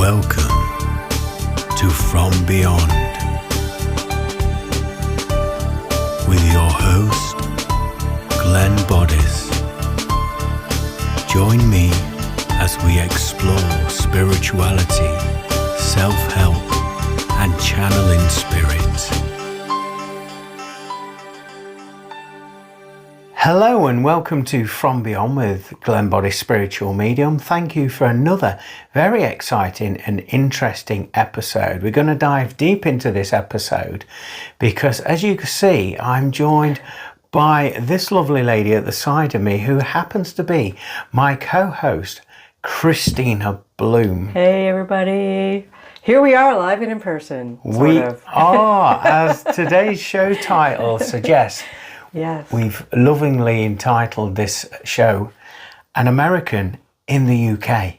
Welcome to From Beyond with your host, Glenn Boddice. Join me as we explore spirituality, self-help, and channeling spirit. Hello and welcome to From Beyond with Glenn Boddice, Spiritual Medium. Thank you for another very exciting and interesting episode. We're going to dive deep into this episode because, as you can see, I'm joined by this lovely lady at the side of me who happens to be my co-host, Christina Bloom. Hey everybody. Here we are live and in person. We are, as today's show title suggests. Yes. We've lovingly entitled this show, An American in the UK.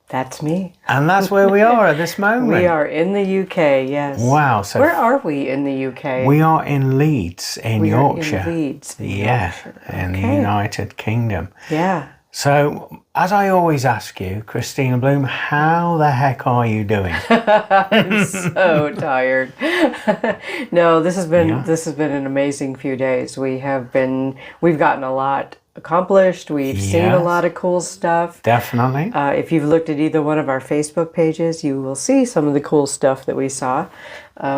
That's me. And that's where we are at this moment. We are in the UK, yes. Wow. So where are we in the UK? We are in Leeds, in Yorkshire. Are in Leeds. In the United Kingdom. Yeah. So, as I always ask you, Christina Bloom, how the heck are you doing? I'm so tired. No, this has been an amazing few days. We've gotten a lot accomplished. We've seen a lot of cool stuff. Definitely. If you've looked at either one of our Facebook pages, you will see some of the cool stuff that we saw.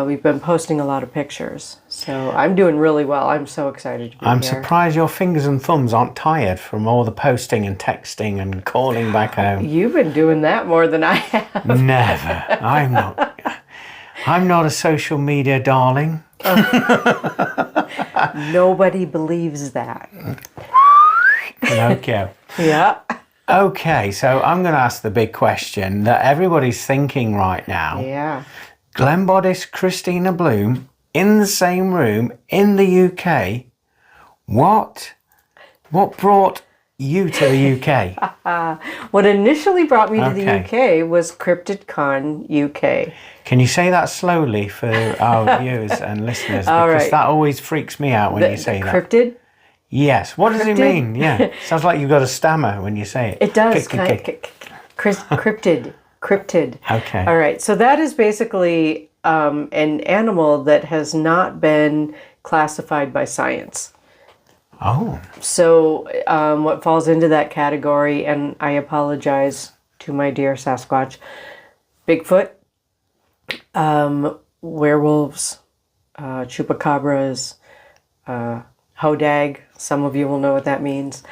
We've been posting a lot of pictures. So I'm doing really well. I'm so excited to be here. I'm surprised your fingers and thumbs aren't tired from all the posting and texting and calling back home. You've been doing that more than I have. Never. I'm not a social media darling. Nobody believes that. Pinocchio. Yeah. Okay, so I'm going to ask the big question that everybody's thinking right now. Yeah. Glenn Boddice, Christina Bloom, in the same room, in the UK. What brought you to the UK? What initially brought me to the UK was CryptidCon UK. Can you say that slowly for our viewers and listeners? Because that always freaks me out when you say that. Cryptid? Yes. What does it mean? Yeah. Sounds like you've got a stammer when you say it. It does. Cryptid. Cryptid. Okay. All right. So that is basically an animal that has not been classified by science. Oh. So what falls into that category, and I apologize to my dear Sasquatch, Bigfoot, werewolves, chupacabras, hodag. Some of you will know what that means.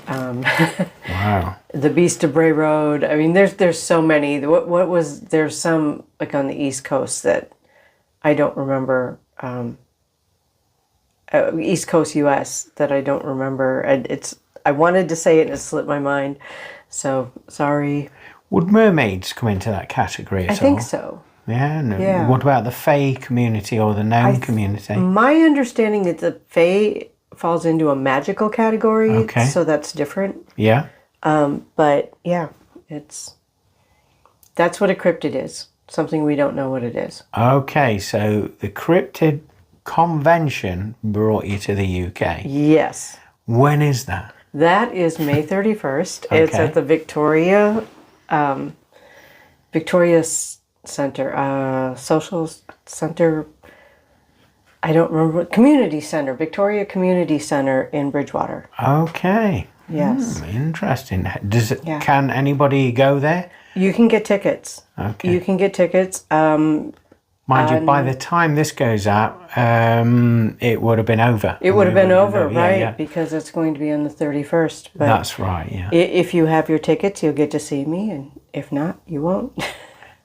Wow. The Beast of Bray Road. I mean, there's so many. There's some like on the East Coast that I don't remember. East Coast U.S. that I don't remember. And I wanted to say it and it slipped my mind. So sorry. Would mermaids come into that category at all? I think so. Yeah? No. Yeah. What about the Fae community or the gnome community? My understanding that the Fae falls into a magical category. Okay. So that's different. Yeah. But yeah, that's what a cryptid is. Something we don't know what it is. Okay, so the cryptid convention brought you to the UK. Yes. When is that? That is May 31st. It's at the Victoria Center, Social Center. I don't remember. Community Center, Victoria Community Center in Bridgewater. Okay. Yes. Interesting. Can anybody go there? You can get tickets. Okay. You can get tickets. Mind you, by the time this goes out, it would have been over. It would have been over, right? Yeah. Because it's going to be on the 31st. But that's right, yeah. If you have your tickets, you'll get to see me, and if not, you won't.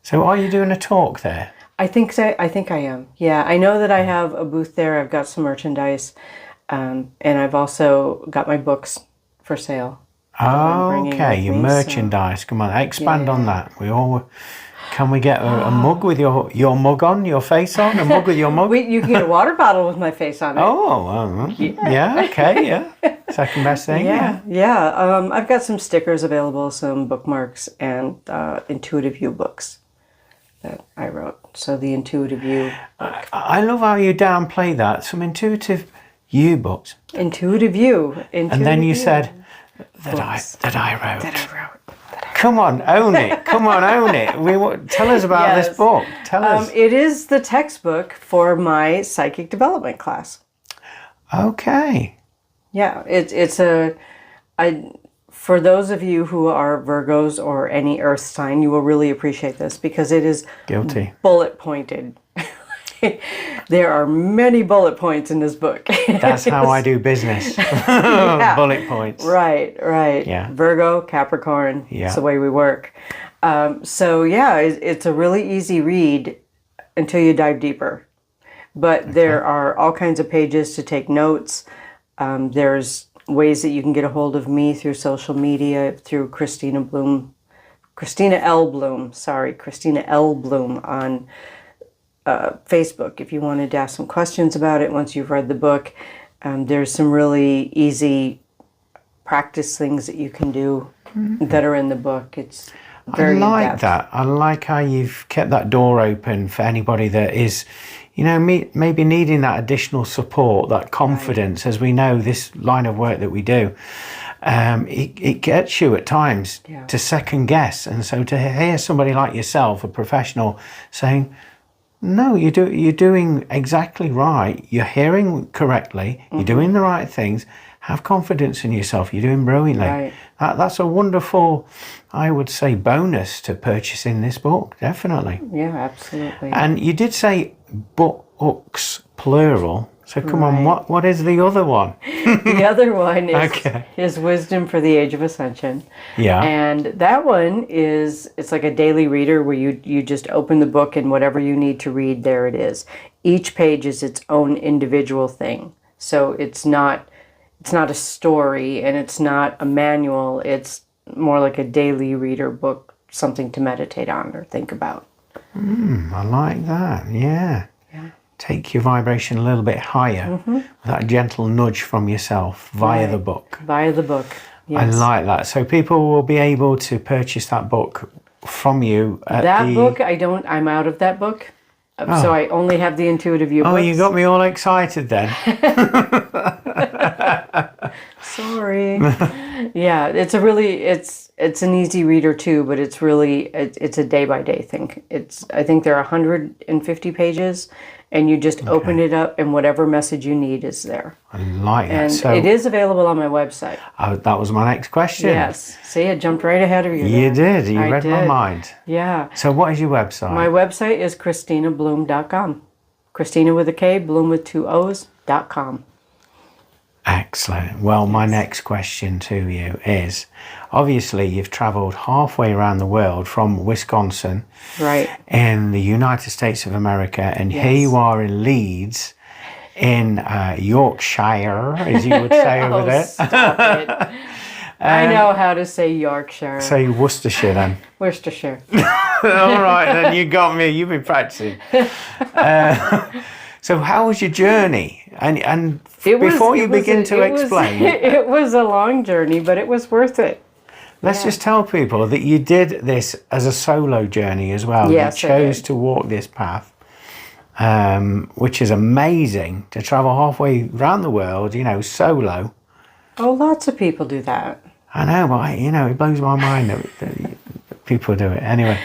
So are you doing a talk there? I think so. I think I am. Yeah, I know that I have a booth there. I've got some merchandise, and I've also got my books for sale. Okay, your merchandise. Come on, expand on that. Can we get a mug with your mug on, your face on? A mug with your mug? You can get a water bottle with my face on it. Okay. Second best thing. Yeah. I've got some stickers available, some bookmarks, and Intuitive You books that I wrote. So the Intuitive You book. I love how you downplay that. Some Intuitive You books. Intuitive You. And then you said that I wrote. Come on, own it. Come on, own it. Tell us about this book. Tell us. It is the textbook for my psychic development class. Okay. Yeah, for those of you who are Virgos or any earth sign, you will really appreciate this because it is Guilty. bullet pointed. There are many bullet points in this book. That's how I do business. Yeah. Bullet points. Right. Yeah. Virgo, Capricorn. Yeah. It's the way we work. It's a really easy read until you dive deeper. But there are all kinds of pages to take notes. There's ways that you can get a hold of me through social media, through Christina L. Bloom on Facebook. If you wanted to ask some questions about it once you've read the book, there's some really easy practice things that you can do that are in the book. It's very I like in-depth. that. I like how you've kept that door open for anybody that is, maybe needing that additional support, that confidence. As we know, this line of work that we do, it gets you at times to second guess. And so to hear somebody like yourself, a professional, saying, no, you're doing exactly right. You're hearing correctly. You're doing the right things. Have confidence in yourself. You're doing brilliantly. Right. That's a wonderful, I would say, bonus to purchasing this book. Definitely. Yeah, absolutely. And you did say books, plural. So come on, what is the other one? The other one is Wisdom for the Age of Ascension. Yeah. And that one it's like a daily reader where you just open the book and whatever you need to read, there it is. Each page is its own individual thing. So it's not a story and it's not a manual. It's more like a daily reader book, something to meditate on or think about. I like that. Yeah. Take your vibration a little bit higher with that gentle nudge from yourself via the book. Via the book, yes. I like that. So people will be able to purchase that book from you. I'm out of that book. So I only have the Intuitive You books. Oh, you got me all excited then. Sorry. Yeah, it's an easy reader too, but it's a day by day thing. I think there are 150 pages, and you just open it up, and whatever message you need is there. I like that. And so it is available on my website. That was my next question. Yes. See, I jumped right ahead of you. You did. You read my mind. Yeah. So what is your website? My website is ChristinaBloom.com. Christina with a K, Bloom with 2 O's.com. Excellent. Well, my next question to you is, obviously you've travelled halfway around the world from Wisconsin, right, in the United States of America, and here you are in Leeds, in Yorkshire, as you would say over there. Stop it. I know how to say Yorkshire. Say Worcestershire then. Worcestershire. All right, then you got me. You've been practicing. So how was your journey? And before you begin to explain... It was a long journey, but it was worth it. Let's just tell people that you did this as a solo journey as well. Yes, you chose to walk this path, which is amazing, to travel halfway around the world, solo. Oh, lots of people do that. I know, but it blows my mind that people do it. Anyway,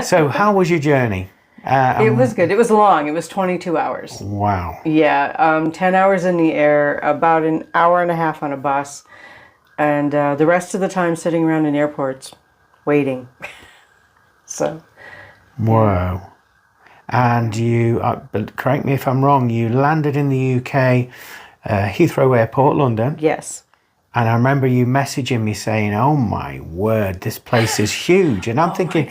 so how was your journey? It was good. It was long. It was 22 hours. Wow. Yeah, 10 hours in the air, about an hour and a half on a bus, and the rest of the time sitting around in airports, waiting. So. Whoa. And you, correct me if I'm wrong, you landed in the UK, Heathrow Airport, London. Yes. And I remember you messaging me saying, oh my word, this place is huge. And I'm thinking,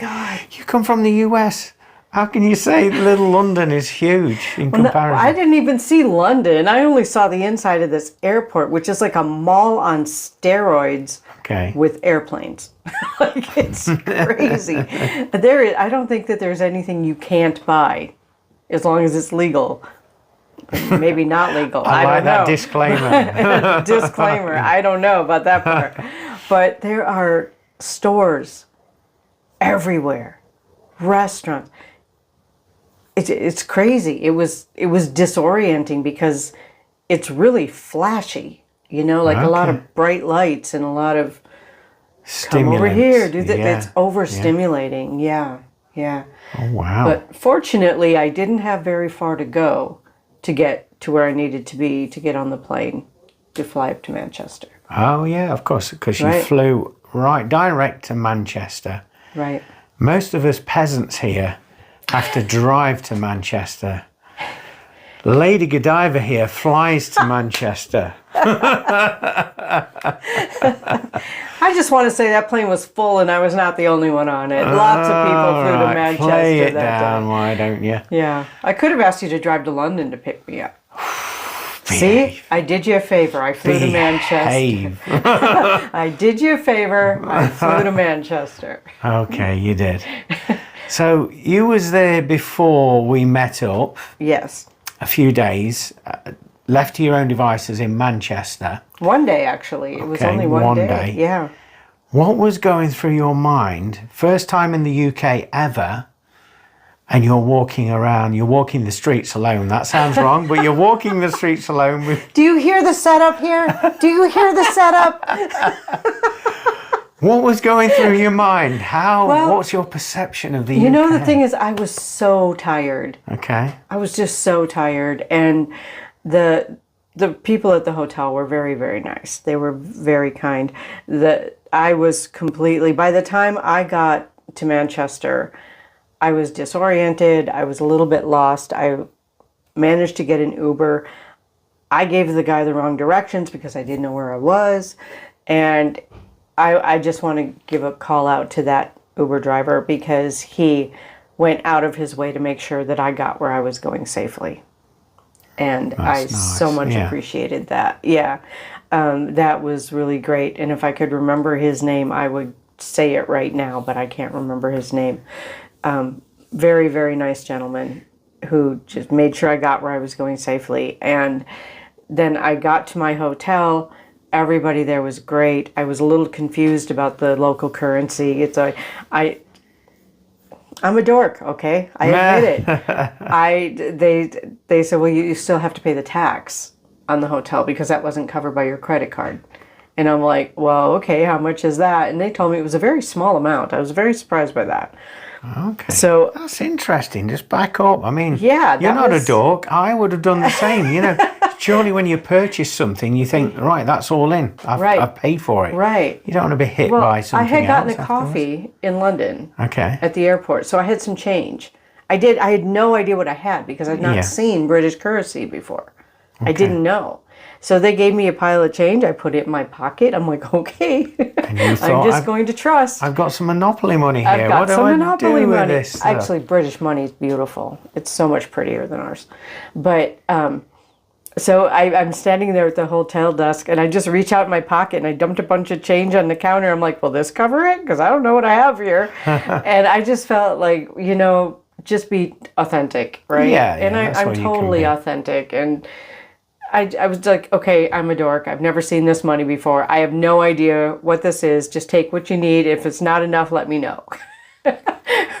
you come from the US. How can you say little London is huge in comparison? I didn't even see London. I only saw the inside of this airport, which is like a mall on steroids with airplanes. Like, it's crazy. I don't think that there's anything you can't buy as long as it's legal. Maybe not legal. I don't know. That disclaimer. Disclaimer. I don't know about that part. But there are stores everywhere, restaurants. It's crazy. It was disorienting because it's really flashy, like a lot of bright lights and a lot of come over here, do that. Yeah. It's overstimulating. Yeah. Oh, wow. But fortunately, I didn't have very far to go to get to where I needed to be to get on the plane to fly up to Manchester. Oh, yeah, of course, because you flew direct to Manchester. Right. Most of us peasants here have to drive to Manchester. Lady Godiva here flies to Manchester. I just want to say that plane was full and I was not the only one on it. Lots of people flew to Manchester play it that down, day. why don't you? Yeah. I could have asked you to drive to London to pick me up. See? I did you a favor. I flew to Manchester. I did you a favor. I flew to Manchester. Okay, you did. So you was there before we met up. Yes. A few days, left to your own devices in Manchester. One day, actually. It was only one day. Yeah. What was going through your mind? First time in the UK ever, and you're walking around, you're walking the streets alone. That sounds wrong, but you're walking the streets alone with... Do you hear the setup here? Do you hear the setup? What was going through your mind? What's your perception of the UK? You know, the thing is, I was so tired. Okay. I was just so tired. And the people at the hotel were very, very nice. They were very kind. I was completely, by the time I got to Manchester, I was disoriented. I was a little bit lost. I managed to get an Uber. I gave the guy the wrong directions because I didn't know where I was. And I just want to give a call out to that Uber driver because he went out of his way to make sure that I got where I was going safely. And That's nice. So much appreciated that. Yeah, that was really great. And if I could remember his name, I would say it right now, but I can't remember his name. Very, very nice gentleman who just made sure I got where I was going safely. And then I got to my hotel. Everybody there was great. I was a little confused about the local currency. I'm a dork, okay? I admit it. They said, well, you still have to pay the tax on the hotel because that wasn't covered by your credit card. And I'm like, well, okay, how much is that? And they told me it was a very small amount. I was very surprised by that. Okay. So that's interesting. Just back up. I mean, yeah, you're not a dork. I would have done the same. You know, surely when you purchase something, you think, right, that's all in. I've paid for it. Right. You don't want to be hit by something else. I had gotten a coffee in London. Okay. At the airport, so I had some change. I had no idea what I had because I'd not seen British currency before. Okay. I didn't know. So they gave me a pile of change. I put it in my pocket. I'm like, okay, I'm just going to trust. I've got some Monopoly money here. I've got some Monopoly money. This Actually, British money is beautiful. It's so much prettier than ours. But so I'm standing there at the hotel desk, and I just reach out in my pocket, and I dumped a bunch of change on the counter. I'm like, will this cover it? Because I don't know what I have here. And I just felt like, just be authentic, right? Yeah, and I'm totally authentic. And I was like, okay, I'm a dork. I've never seen this money before. I have no idea what this is. Just take what you need. If it's not enough, let me know.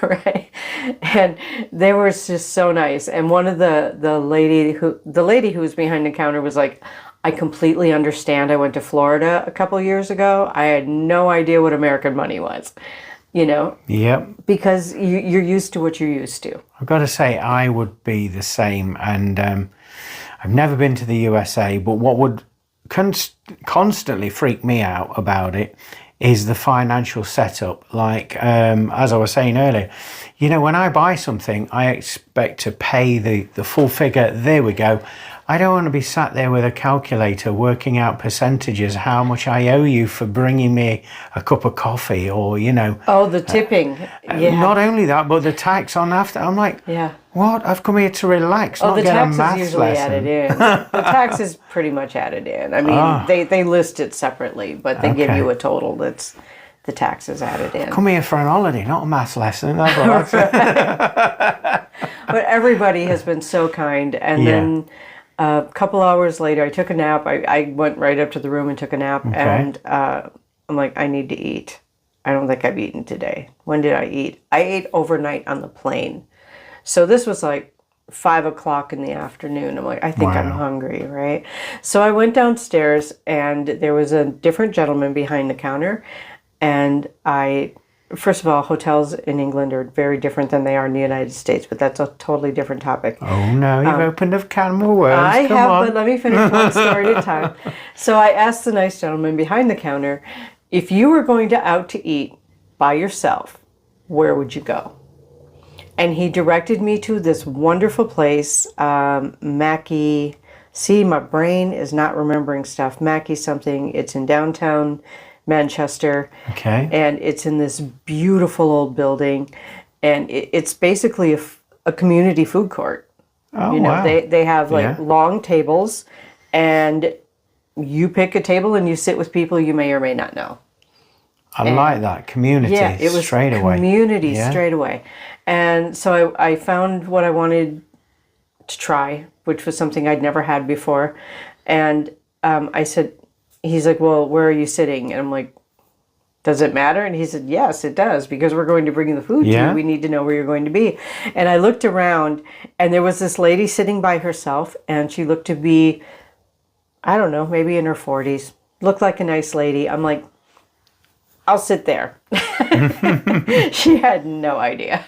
Right? And they were just so nice. And one of the lady who was behind the counter was like, I completely understand. I went to Florida a couple years ago. I had no idea what American money was. Yep. Because you're used to what you're used to. I've got to say, I would be the same. And I've never been to the USA, but what would constantly freak me out about it is the financial setup. Like, as I was saying earlier, when I buy something, I expect to pay the full figure. There we go. I don't want to be sat there with a calculator working out percentages, how much I owe you for bringing me a cup of coffee or, Oh, the tipping. Not only that, but the tax on after. I'm like, what? I've come here to relax, not get a maths lesson. The tax is usually added in. The tax is pretty much added in. I mean, they list it separately, but they give you a total that's the tax is added in. I've come here for an holiday, not a maths lesson. But everybody has been so kind. And then a couple hours later, I took a nap. I went right up to the room and took a nap. Okay. And I'm like, I need to eat. I don't think I've eaten today. When did I eat? I ate overnight on the plane. So this was like 5 o'clock in the afternoon. I'm like, I think I'm hungry, right? So I went downstairs, and there was a different gentleman behind the counter. And first of all, hotels in England are very different than they are in the United States, but that's a totally different topic. Oh no, you've opened a can of worms. I Come have, on. but let me finish one story at a time. So I asked the nice gentleman behind the counter, if you were going out to eat by yourself, where would you go? And he directed me to this wonderful place, Mackie. See, my brain is not remembering stuff. Mackie something. It's in downtown Manchester. Okay. And it's in this beautiful old building. And it's basically a community food court. Oh, you know, wow. They have long tables, and you pick a table and you sit with people you may or may not know. I like that community. Yeah, it was straight away. Community straight away. And so I found what I wanted to try, which was something I'd never had before. And I said, he's like, well, where are you sitting? And I'm like, does it matter? And he said, yes, it does, because we're going to bring the food to you. We need to know where you're going to be. And I looked around, and there was this lady sitting by herself, and she looked to be, I don't know, maybe in her 40s. Looked like a nice lady. I'm like, I'll sit there. She had no idea.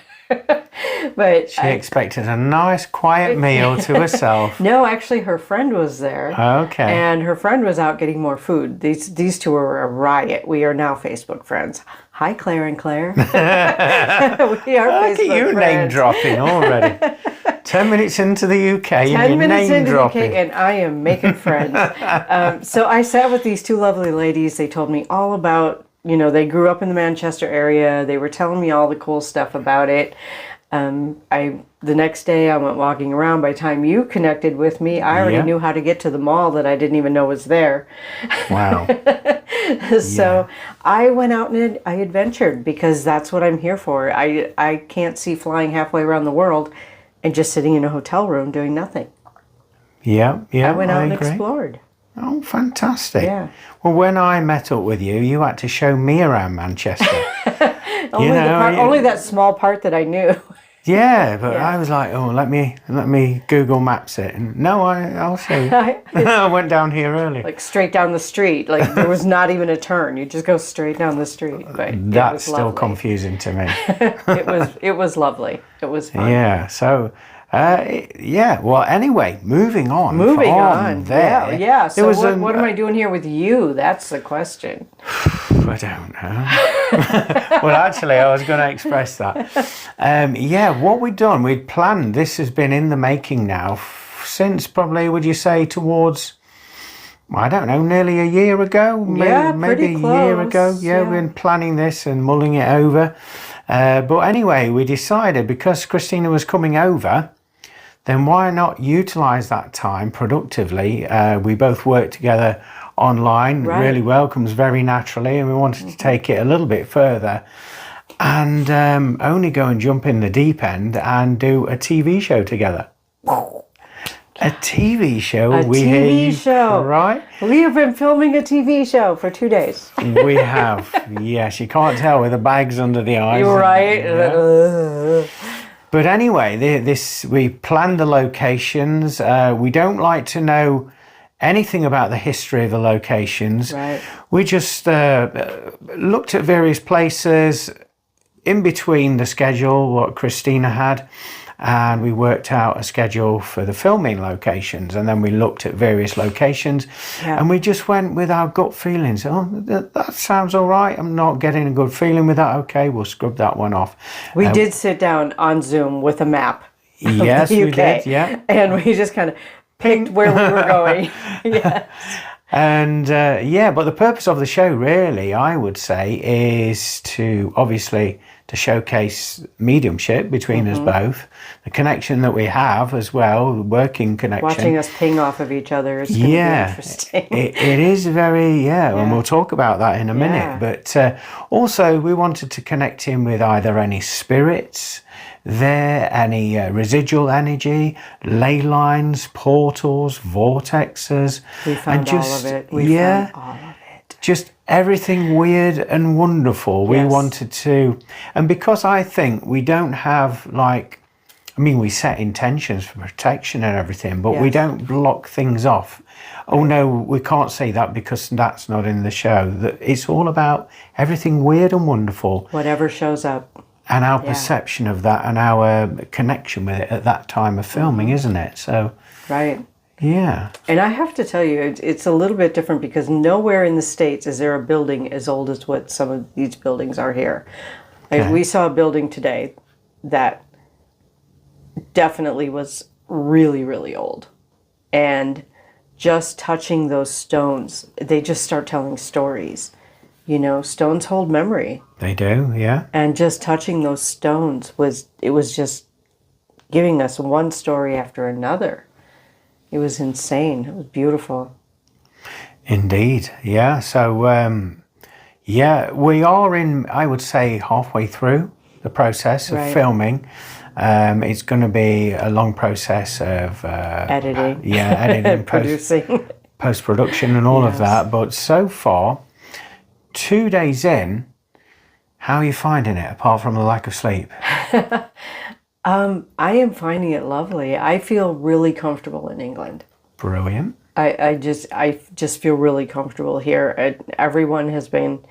But she expected a nice, quiet meal to herself. No, actually, her friend was there. Okay. And her friend was out getting more food. These two were a riot. We are now Facebook friends. Hi, Claire and Claire. We are Facebook Look at you friends. name dropping already. 10 minutes into the UK 10 and you're minutes name into dropping. the UK, and I am making friends. So I sat with these two lovely ladies. They told me all about, they grew up in the Manchester area. They were telling me all the cool stuff about it. The next day I went walking around. By the time you connected with me, I already knew how to get to the mall that I didn't even know was there. Wow. So I went out and I adventured, because that's what I'm here for. I can't see flying halfway around the world and just sitting in a hotel room doing nothing. Yeah, I went out and agree. explored. Oh, fantastic. Yeah. Well, when I met up with you, you had to show me around Manchester. Only that small part that I knew. Yeah, but I was like, oh, let me Google Maps it. And no, I'll show you. I went down here earlier. Like straight down the street. Like there was not even a turn. You just go straight down the street. But that's still confusing to me. It was lovely. It was fun. Yeah. So, well, anyway, moving on. Moving on. There. Yeah. So what am I doing here with you? That's the question. I don't know. Well, actually, I was going to express that. What we'd done, we'd planned. This has been in the making now since probably, would you say, towards, I don't know, nearly a year ago? Maybe a year ago. Yeah, we've been planning this and mulling it over. But anyway, we decided, because Christina was coming over, then why not utilize that time productively? We both worked together online, really well, comes very naturally, and we wanted to take it a little bit further and only go and jump in the deep end and do a TV show together. A TV show? Right? We have been filming a TV show for 2 days. We have. Yes, you can't tell with the bags under the eyes. You're right. But anyway, we planned the locations. We don't like to know anything about the history of the locations. Right. We just looked at various places in between the schedule, what Christina had, and we worked out a schedule for the filming locations, and then we looked at various locations, and we just went with our gut feelings. Oh, that sounds all right. I'm not getting a good feeling with that. Okay, we'll scrub that one off. We did sit down on Zoom with a map. Yes, of the UK, we did, yeah. And we just kind of picked where we were going. Yes. And but the purpose of the show, really, I would say, is to obviously to showcase mediumship between us both, the connection that we have as well, the working connection. Watching us ping off of each other is going to be interesting. It is very, and we'll talk about that in a minute. But also we wanted to connect him with either any spirits, any residual energy, ley lines, portals, vortexes. We found all of it. Found all of it. Just everything weird and wonderful. We wanted to, and because I think we don't have we set intentions for protection and everything, but we don't block things off Oh no, we can't say that because that's not in the show. That it's all about everything weird and wonderful. Whatever shows up. And our perception of that and our connection with it at that time of filming, isn't it? So, right. Yeah. And I have to tell you, it's a little bit different because nowhere in the States is there a building as old as what some of these buildings are here. Like, we saw a building today that definitely was really, really old. And just touching those stones, they just start telling stories. You know, stones hold memory. They do, yeah. And just touching those stones was just giving us one story after another. It was insane. It was beautiful. Indeed, yeah. So, we are in, I would say, halfway through the process of filming. It's going to be a long process of editing, editing, producing, post-production and all of that. But so far, 2 days in, how are you finding it, apart from the lack of sleep? I am finding it lovely. I feel really comfortable in England. Brilliant. I just feel really comfortable here. Everyone has been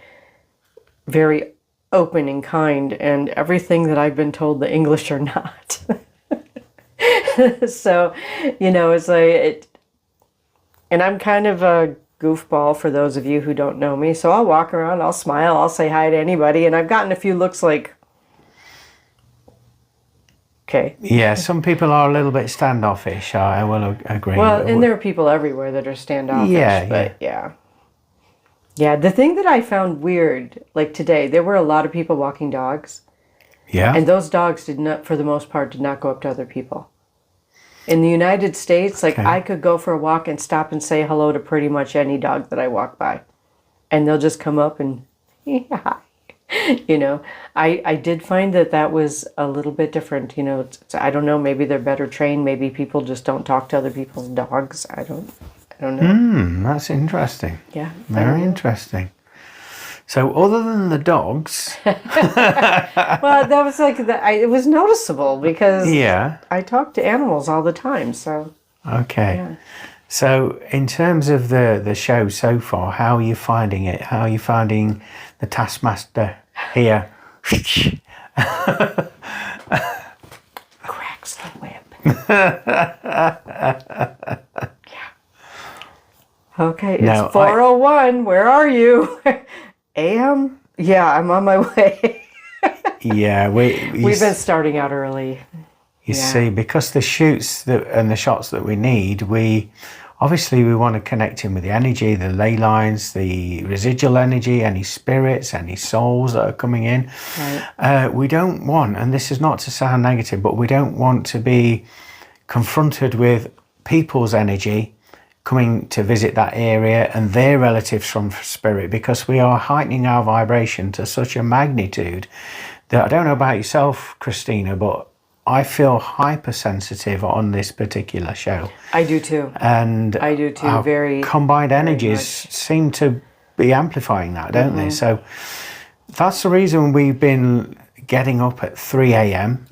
very open and kind, and everything that I've been told the English are not. So, you know, it's like, and I'm kind of a goofball for those of you who don't know me. So I'll walk around, I'll smile, I'll say hi to anybody, and I've gotten a few looks like, okay. Yeah, some people are a little bit standoffish. I will agree. Well, and there are people everywhere that are standoffish. Yeah, the thing that I found weird, like today, there were a lot of people walking dogs. Yeah. And those dogs did not, for the most part, did not go up to other people. In the United States, like I could go for a walk and stop and say hello to pretty much any dog that I walk by. And they'll just come up and, yeah. You know, I did find that was a little bit different. You know, I don't know, maybe they're better trained. Maybe people just don't talk to other people's dogs. I don't know. That's interesting. Yeah. Very interesting. So other than the dogs... Well, that was like, it was noticeable because I talk to animals all the time, so... Okay. Yeah. So in terms of the show so far, how are you finding it? How are you finding the Taskmaster here? Cracks the whip. Okay, it's 4:01. Where are you? AM? Yeah, I'm on my way. Yeah, we've been starting out early. You see, because the shoots and the shots that we need, we want to connect in with the energy, the ley lines, the residual energy, any spirits, any souls that are coming in. Right. We don't want, and this is not to sound negative, but we don't want to be confronted with people's energy coming to visit that area and their relatives from spirit, because we are heightening our vibration to such a magnitude that I don't know about yourself, Christina, but I feel hypersensitive on this particular show. I do too. And I do too. Our very combined very energies much. Seem to be amplifying that, don't they? So that's the reason we've been getting up at 3 a.m.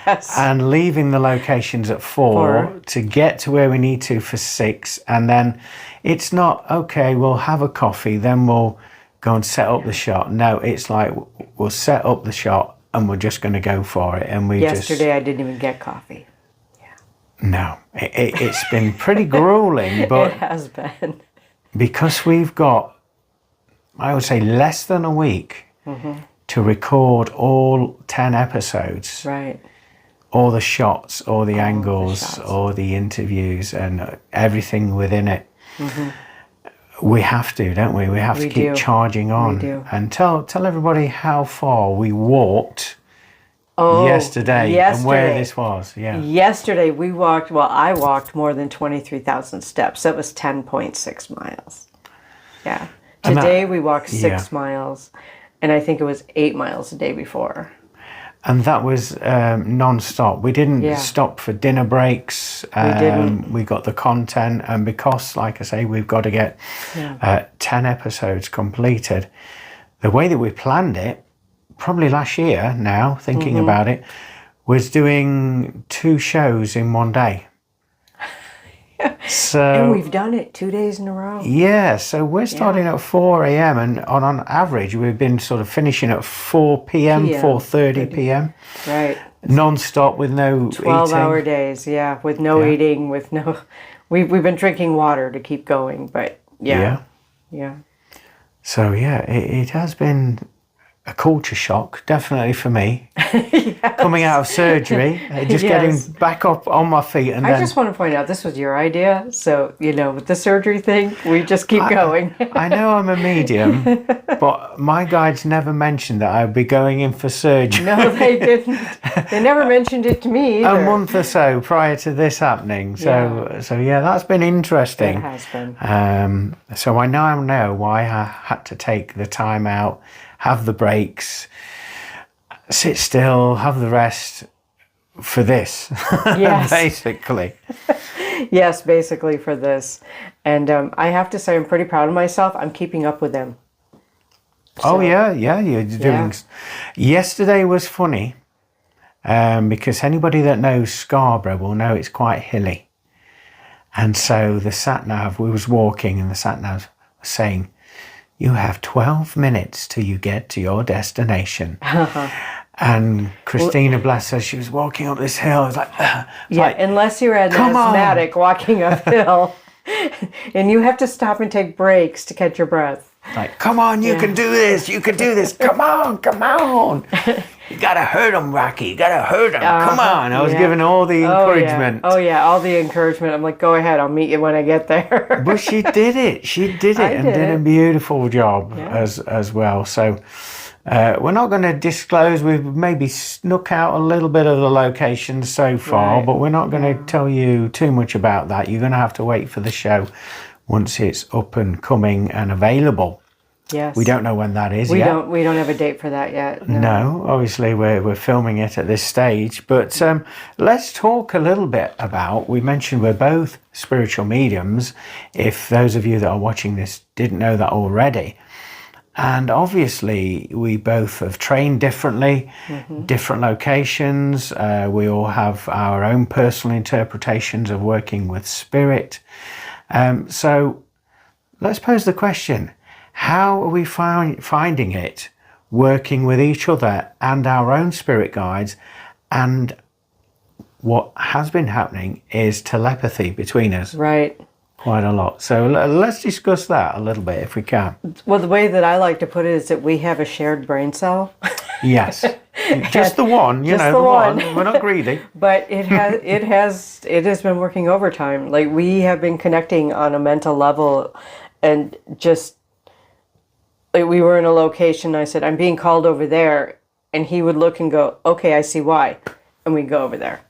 Yes. And leaving the locations at 4 to get to where we need to for 6. And then it's not, okay, we'll have a coffee, then we'll go and set up the shot. No, it's like we'll set up the shot and we're just going to go for it. And Yesterday I didn't even get coffee. Yeah. No, it's been pretty grueling. But it has been. Because we've got, I would say, less than a week to record all 10 episodes. Right. All the shots, all the angles, all the interviews and everything within it. We have to, don't we? We have to keep charging on. We do. And tell everybody how far we walked yesterday and where this was. Yeah. Yesterday we walked, I walked more than 23,000 steps. That was 10.6 miles. Yeah. Today we walked 6 miles, and I think it was 8 miles the day before. And that was non-stop. We didn't stop for dinner breaks. We didn't. We got the content. And because, like I say, we've got to get 10 episodes completed, the way that we planned it, probably last year now, thinking about it, was doing 2 shows in one day. So, and we've done it 2 days in a row. Yeah, so we're starting at 4 a.m. and on average we've been sort of finishing at 4 p.m., 4:30 p.m. Right. Non-stop with no 12-hour eating. days, with no eating, with no... We've been drinking water to keep going, but yeah. So it has been a culture shock, definitely for me. Coming out of surgery, just getting back up on my feet, and I just want to point out this was your idea. So with the surgery thing, we just keep going. I know I'm a medium, but my guides never mentioned that I'd be going in for surgery. No, they didn't. They never mentioned it to me either. A month or so prior to this happening. So that's been interesting. It has been. So I now know why I had to take the time out, have the breaks, sit still, have the rest for this. Yes. Basically. Yes, basically for this. And I have to say I'm pretty proud of myself. I'm keeping up with them. So, you're doing... Yesterday was funny because anybody that knows Scarborough will know it's quite hilly. And so the sat-nav, we was walking and the sat-nav was saying, you have 12 minutes till you get to your destination. And Christina, bless her, she was walking up this hill. It was like, unless you're an asthmatic walking uphill and you have to stop and take breaks to catch your breath. Like, come on, you can do this. You can do this. Come on. You got to hurt them, Rocky. You got to hurt them. Come on. I was giving all the encouragement. Oh, yeah, all the encouragement. I'm like, go ahead. I'll meet you when I get there. But she did it. Did a beautiful job as well. So we're not going to disclose. We've maybe snuck out a little bit of the location so far, but we're not going to tell you too much about that. You're going to have to wait for the show once it's up and coming and available. Yes. We don't know when that is yet. Don't. We don't have a date for that yet. No, obviously we're filming it at this stage. But let's talk a little bit about, we mentioned we're both spiritual mediums, if those of you that are watching this didn't know that already. And obviously we both have trained differently, different locations. We all have our own personal interpretations of working with spirit. So let's pose the question, how are we finding it working with each other and our own spirit guides? And what has been happening is telepathy between us. Right. Quite a lot. So let's discuss that a little bit if we can. Well, the way that I like to put it is that we have a shared brain cell. Yes. Just the one, the one. We're not greedy. But it has been working overtime. Like, we have been connecting on a mental level, and just like, we were in a location, I said, I'm being called over there, and he would look and go, okay, I see why. And we'd go over there.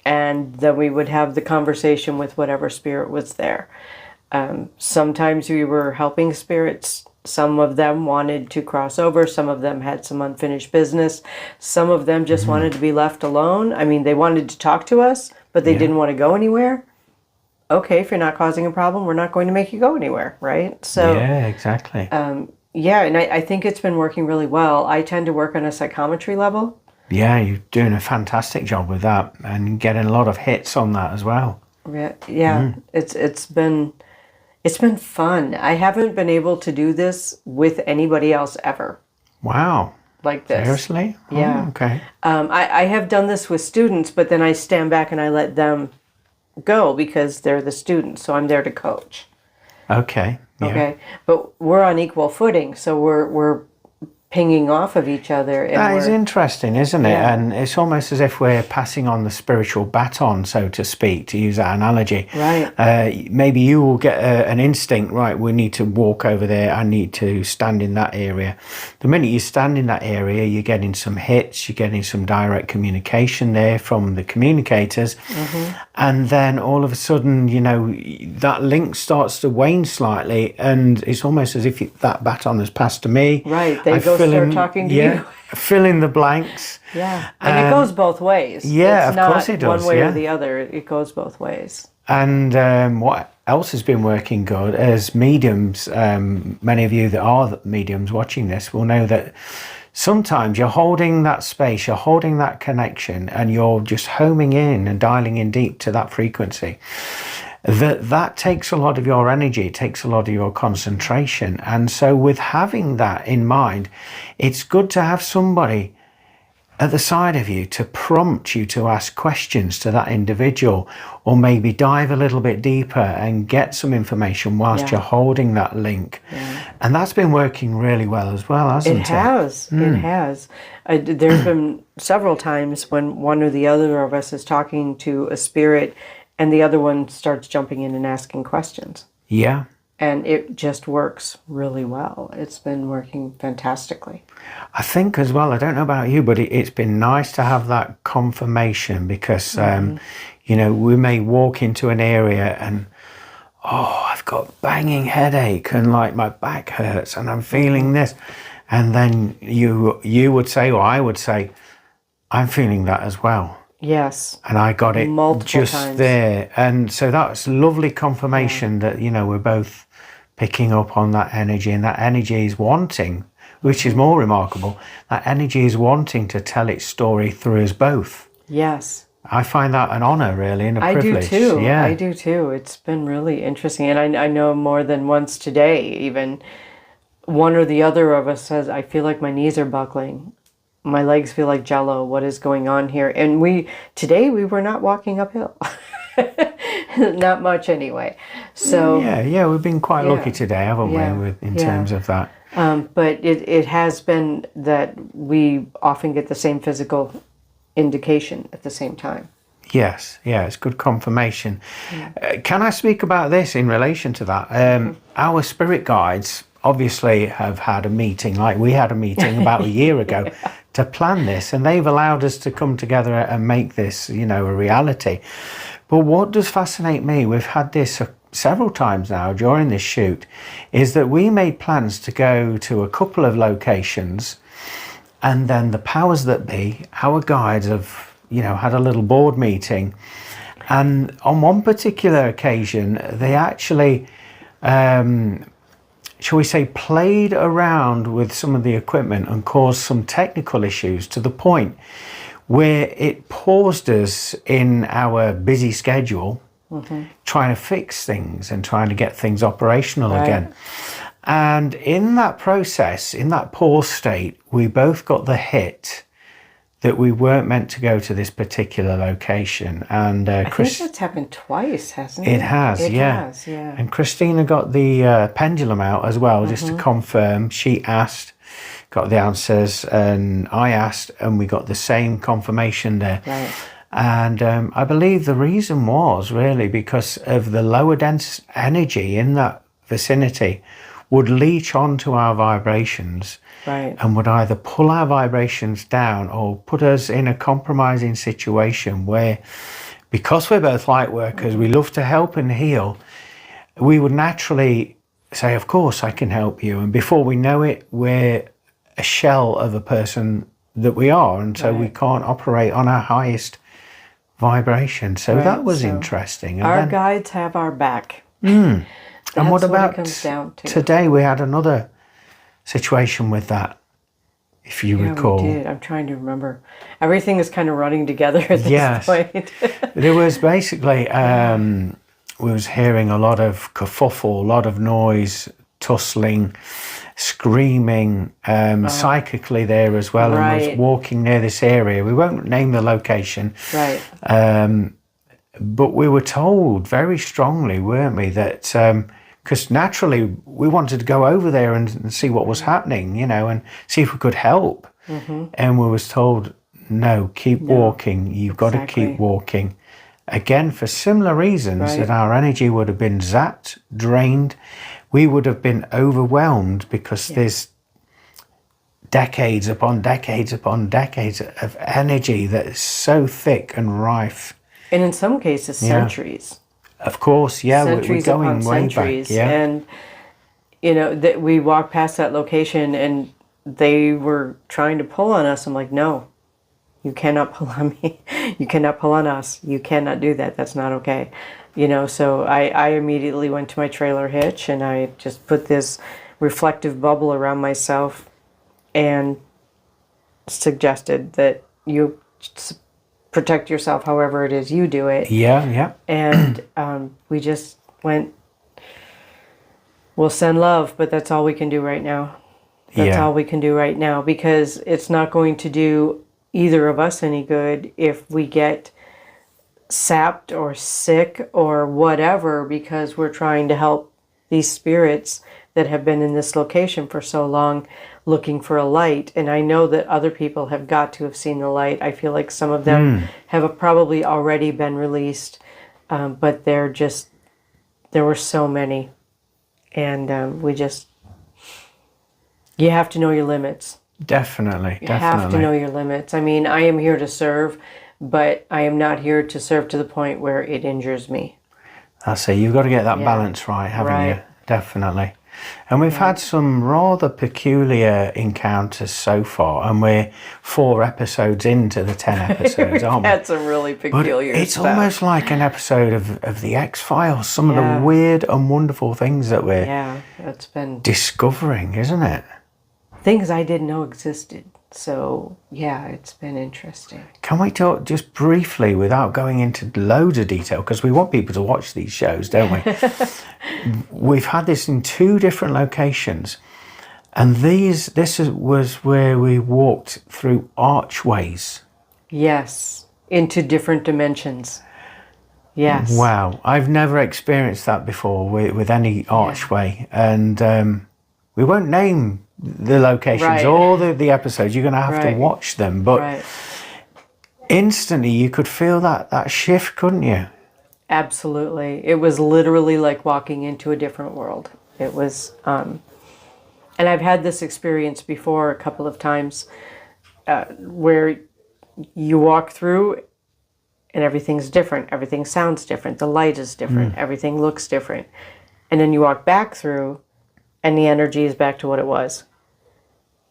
And then we would have the conversation with whatever spirit was there. Sometimes we were helping spirits. Some of them wanted to cross over. Some of them had some unfinished business. Some of them just wanted to be left alone. I mean, they wanted to talk to us, but they didn't want to go anywhere. Okay, if you're not causing a problem, we're not going to make you go anywhere, right? So yeah, exactly. And I think it's been working really well. I tend to work on a psychometry level. Yeah, you're doing a fantastic job with that and getting a lot of hits on that as well. Yeah. It's been fun. I haven't been able to do this with anybody else ever. Wow. Like this. Seriously? Yeah. Oh, okay. I have done this with students, but then I stand back and I let them go because they're the students, so I'm there to coach. Okay. Yeah. Okay. But we're on equal footing, so we're pinging off of each other. And that is interesting, isn't it? Yeah. And it's almost as if we're passing on the spiritual baton, so to speak, to use that analogy. Right. Maybe you will get an instinct, right, we need to walk over there, I need to stand in that area. The minute you stand in that area, you're getting some hits, you're getting some direct communication there from the communicators. And then all of a sudden, that link starts to wane slightly, and it's almost as if that baton has passed to me. Right, they go start talking to you. Fill in the blanks. Yeah, and it goes both ways. Yeah, it's of course it does. One way or the other, it goes both ways. And what else has been working good as mediums, many of you that are mediums watching this will know that sometimes you're holding that space, you're holding that connection, and you're just homing in and dialing in deep to that frequency. that takes a lot of your energy, it takes a lot of your concentration. And so with having that in mind, it's good to have somebody at the side of you to prompt you to ask questions to that individual, or maybe dive a little bit deeper and get some information whilst you're holding that link. And that's been working really well as well, hasn't it? It has. It has. There's been several times when one or the other of us is talking to a spirit and the other one starts jumping in and asking questions. Yeah. And it just works really well. It's been working fantastically. I think as well, I don't know about you, but it's been nice to have that confirmation, because, you know, we may walk into an area and, I've got banging headache and like my back hurts and I'm feeling this. And then you would say, or I would say, I'm feeling that as well. Yes. And I got it multiple just times. there. And so that's lovely confirmation that, you know, we're both picking up on that energy, and that energy is wanting, which is more remarkable, that energy is wanting to tell its story through us both. Yes. I find that an honor, really, and a privilege. I do too. Yeah. I do too. It's been really interesting. And I know more than once today, even one or the other of us says, I feel like my knees are buckling. My legs feel like jello. What is going on here? And today we were not walking uphill. Not much anyway. So yeah, we've been quite lucky today, haven't we, in terms of that. But it has been that we often get the same physical indication at the same time. Yes, it's good confirmation. Can I speak about this in relation to that? Our spirit guides obviously have had a meeting, like we had a meeting about a year ago, to plan this, and they've allowed us to come together and make this, you know, a reality. But what does fascinate me, we've had this several times now during this shoot, is that we made plans to go to a couple of locations, and then the powers that be, our guides, have, you know, had a little board meeting, and on one particular occasion they actually shall we say, played around with some of the equipment and caused some technical issues, to the point where it paused us in our busy schedule, trying to fix things and trying to get things operational again. And in that process, in that pause state, we both got the hit that we weren't meant to go to this particular location. And I think that's happened twice, hasn't it? It has, yeah. And Christina got the pendulum out as well, just to confirm. She asked, got the answers, and I asked, and we got the same confirmation there. Right. And I believe the reason was really because of the lower dense energy in that vicinity would leach onto our vibrations. Right. And would either pull our vibrations down or put us in a compromising situation where, because we're both light workers, we love to help and heal, we would naturally say, of course I can help you. And before we know it, we're a shell of a person that we are. And so we can't operate on our highest vibration. So that was interesting. And our guides have our back. And what about it comes down to. Today? We had another situation with that, if you recall. We did. I'm trying to remember. Everything is kind of running together at this point. There was basically, we was hearing a lot of kerfuffle, a lot of noise, tussling, screaming, psychically there as well, and was walking near this area. We won't name the location. Right. But we were told very strongly, weren't we, that because naturally we wanted to go over there and see what was happening, you know, and see if we could help. And we was told, no, keep walking. You've got to keep walking. Again, for similar reasons, that our energy would have been zapped, drained. We would have been overwhelmed because there's decades upon decades upon decades of energy that is so thick and rife. And in some cases, centuries. Of course, centuries we're going upon way centuries. back. Yeah. And, you know, we walked past that location and they were trying to pull on us. I'm like, no, you cannot pull on me. You cannot pull on us. You cannot do that. That's not okay. You know, so I immediately went to my trailer hitch and I just put this reflective bubble around myself and suggested that you protect yourself however it is you do it. Yeah. And we just went, we'll send love, but that's all we can do right now. That's all we can do right now, because it's not going to do either of us any good if we get sapped or sick or whatever, because we're trying to help these spirits that have been in this location for so long looking for a light. And I know that other people have got to have seen the light. I feel like some of them have probably already been released, but there were so many. And you have to know your limits. Definitely. You have to know your limits. I mean, I am here to serve, but I am not here to serve to the point where it injures me. That's it. You've got to get that balance right, haven't you? Definitely. And we've had some rather peculiar encounters so far, and we're 4 episodes into the 10 episodes, aren't we? Had some really peculiar It's stuff. almost like an episode of the X-Files, some of the weird and wonderful things that we're that's been discovering, isn't it? Things I didn't know existed. So, yeah, it's been interesting. Can we talk just briefly, without going into loads of detail, because we want people to watch these shows, don't we? We've had this in 2 different locations, and was where we walked through archways. Yes, into different dimensions. Yes. Wow, I've never experienced that before with any archway, and we won't name the locations or the episodes. You're going to have to watch them, but instantly you could feel that shift, couldn't you? Absolutely. It was literally like walking into a different world. It was and I've had this experience before a couple of times, where you walk through and everything's different, everything sounds different, the light is different, everything looks different, and then you walk back through and the energy is back to what it was.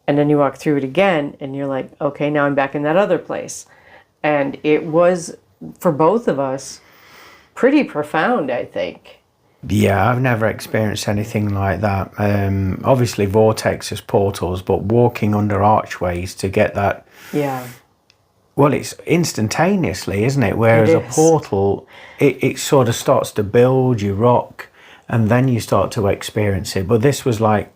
And then you walk through it again, and you're like, okay, now I'm back in that other place. And it was, for both of us, pretty profound, I think. Yeah, I've never experienced anything like that. Obviously, vortexes, portals, but walking under archways to get that... Yeah. Well, it's instantaneously, isn't it? Whereas a portal, it sort of starts to build, you rock, and then you start to experience it. But this was like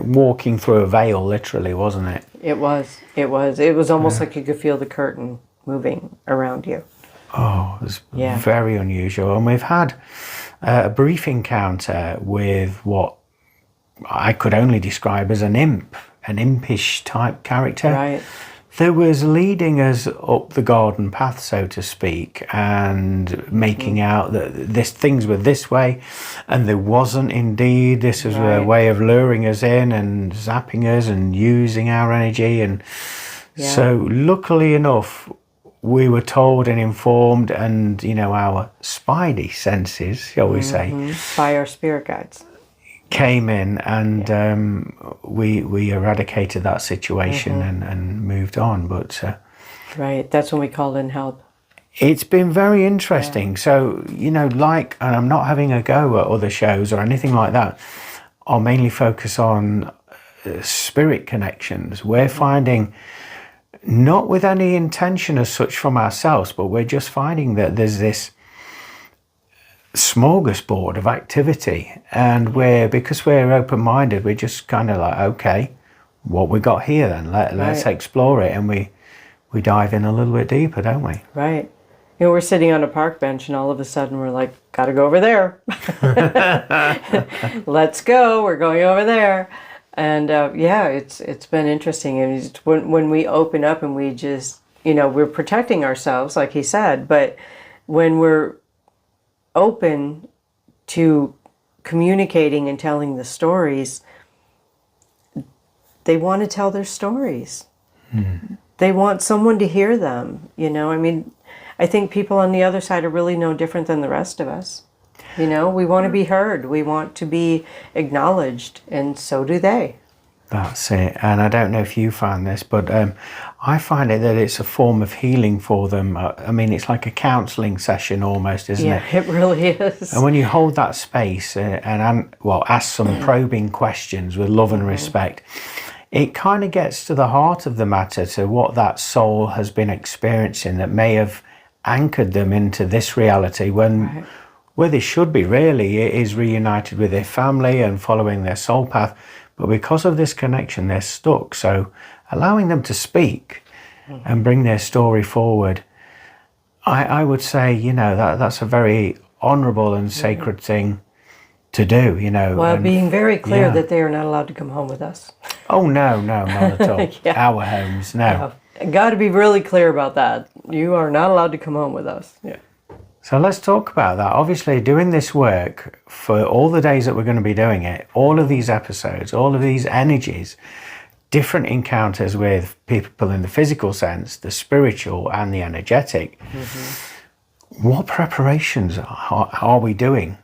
walking through a veil, literally, wasn't it? It was. It was almost like you could feel the curtain moving around you. Oh, it was very unusual. And we've had a brief encounter with what I could only describe as an impish type character. Right. That was leading us up the garden path, so to speak, and making out that things were this way, and there wasn't indeed. This was a way of luring us in and zapping us and using our energy. And so luckily enough, we were told and informed, and, our spidey senses, shall we say, by our spirit guides, came in, and we eradicated that situation and moved on. But that's when we called in help. It's been very interesting. So, and I'm not having a go at other shows or anything like that. I'll mainly focus on spirit connections. We're finding, not with any intention as such from ourselves, but we're just finding that there's this smorgasbord of activity, and because we're open-minded, we're just kind of like, okay, what we got here then, let's explore it, and we dive in a little bit deeper, don't we? Right. We're sitting on a park bench, and all of a sudden we're like, gotta go over there. Let's go, we're going over there. And it's been interesting. And it's when we open up and we just, we're protecting ourselves, like he said, but when we're open to communicating and telling the stories, they want to tell their stories. They want someone to hear them. I think people on the other side are really no different than the rest of us. We want to be heard. We want to be acknowledged, and so do they. That's it. And I don't know if you find this, but I find it that it's a form of healing for them. It's like a counselling session almost, isn't it? Yeah, it really is. And when you hold that space and ask some probing questions with love and respect, it kind of gets to the heart of the matter, to what that soul has been experiencing that may have anchored them into this reality when where they should be really is reunited with their family and following their soul path. But because of this connection, they're stuck. So allowing them to speak and bring their story forward, I would say, you know, that's a very honourable and sacred thing to do, you know. Well, and, being very clear that they are not allowed to come home with us. Oh, no, not at all. Our homes, no. Got to be really clear about that. You are not allowed to come home with us. Yeah. So let's talk about that. Obviously, doing this work for all the days that we're going to be doing it, all of these episodes, all of these energies, different encounters with people in the physical sense, the spiritual and the energetic. What preparations are we doing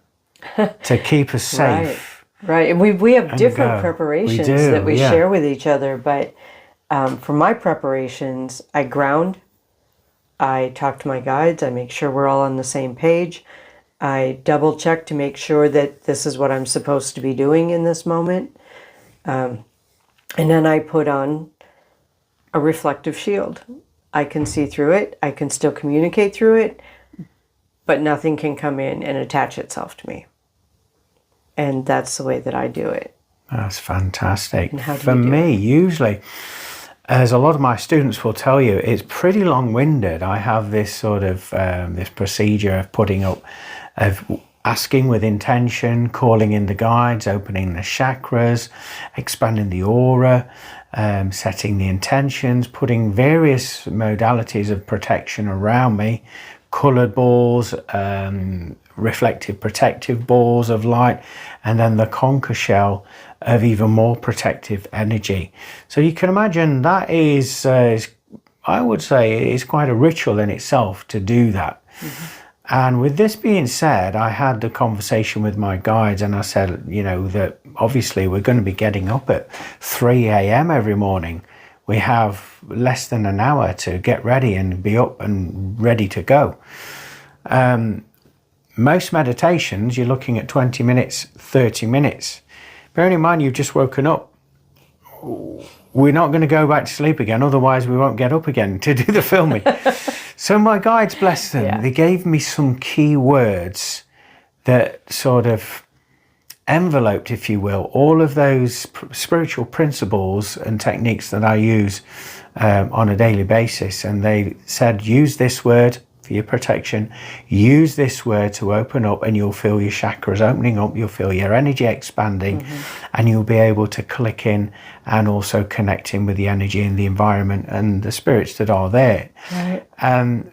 to keep us safe? Right. And we have different preparations that we share with each other. But for my preparations, I ground. I talk to my guides. I make sure we're all on the same page. I double check to make sure that this is what I'm supposed to be doing in this moment. And then I put on a reflective shield. I can see through it. I can still communicate through it, but nothing can come in and attach itself to me. And that's the way that I do it. That's fantastic. And how do For you do me, it? usually, as a lot of my students will tell you, it's pretty long-winded. I have this sort of this procedure of putting up, of asking with intention, calling in the guides, opening the chakras, expanding the aura, setting the intentions, putting various modalities of protection around me, coloured balls, reflective protective balls of light, and then the conch shell of even more protective energy. So you can imagine that is I would say, is quite a ritual in itself to do that. And with this being said, I had the conversation with my guides and I said, you know, that obviously we're going to be getting up at 3 a.m. every morning. We have less than an hour to get ready and be up and ready to go. Most meditations, you're looking at 20 minutes, 30 minutes. Bearing in mind you've just woken up, we're not going to go back to sleep again, otherwise we won't get up again to do the filming. So my guides, bless them, they gave me some key words that sort of enveloped, if you will, all of those spiritual principles and techniques that I use on a daily basis. And they said, use this word for your protection, use this word to open up, and you'll feel your chakras opening up, you'll feel your energy expanding, and you'll be able to click in and also connect in with the energy and the environment and the spirits that are there.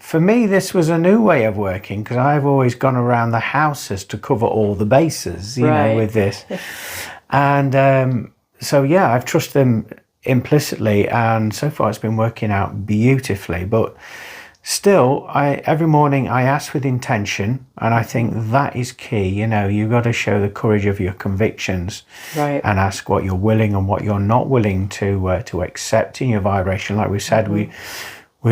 For me, this was a new way of working, because I've always gone around the houses to cover all the bases, you know, with this. And so, yeah, I've trusted them implicitly, and so far it's been working out beautifully. But still, every morning I ask with intention, and I think that is key. You know, you've got to show the courage of your convictions, and ask what you're willing and what you're not willing to accept in your vibration. Like we said, we